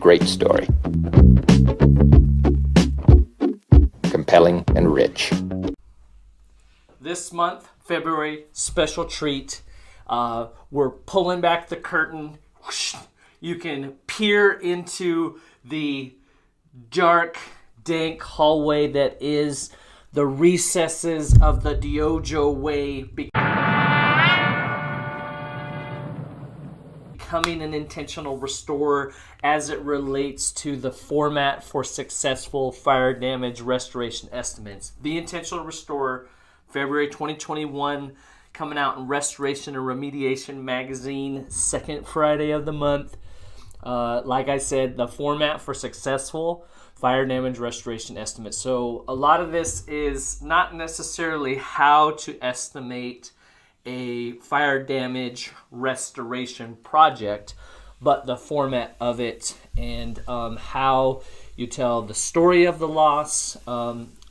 great story. Compelling and rich. This month, February, special treat. We're pulling back the curtain. You can peer into the dark, dank hallway that is the recesses of the Diojo Way, becoming an intentional restorer as it relates to the format for successful fire damage restoration estimates. The Intentional Restorer, February 2021, coming out in Restoration and Remediation Magazine, second Friday of the month. Like I said, the format for successful fire damage restoration estimates. So a lot of this is not necessarily how to estimate a fire damage restoration project, but the format of it and how you tell the story of the loss,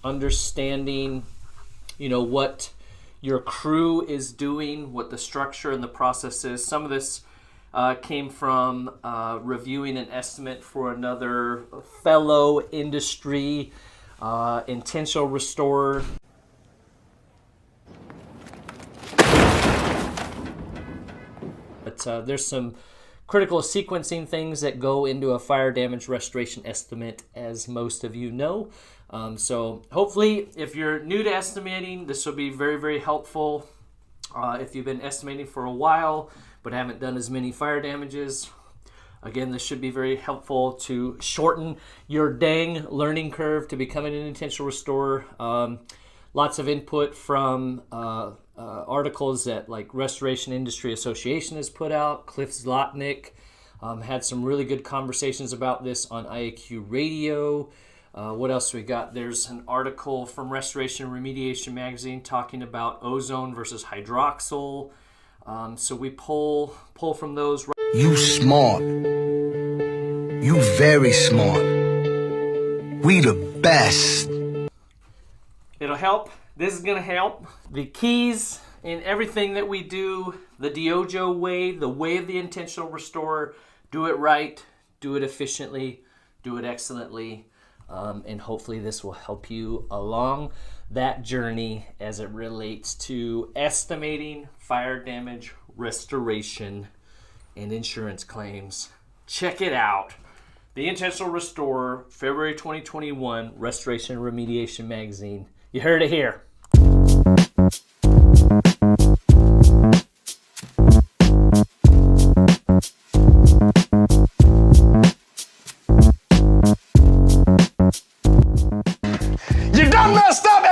understanding, what your crew is doing, what the structure and the process is. Some of this came from reviewing an estimate for another fellow industry intentional restorer. But there's some critical sequencing things that go into a fire damage restoration estimate, as most of you know. So hopefully, if you're new to estimating, this will be very, very helpful. If you've been estimating for a while but haven't done as many fire damages, again, this should be very helpful to shorten your dang learning curve to becoming an intentional restorer. Lots of input from articles that like Restoration Industry Association has put out. Cliff Zlotnick had some really good conversations about this on IAQ Radio. What else we got? There's an article from Restoration and Remediation Magazine talking about ozone versus hydroxyl. So we pull from those. You smart. You very smart. We the best. It'll help. This is going to help. The keys in everything that we do, the Diojo way, the way of the intentional restorer, do it right, do it efficiently, do it excellently, and hopefully this will help you along that journey as it relates to estimating fire damage restoration and insurance claims. Check it out. The Intentional Restorer, February 2021, Restoration and Remediation Magazine. You heard it here. You done messed up.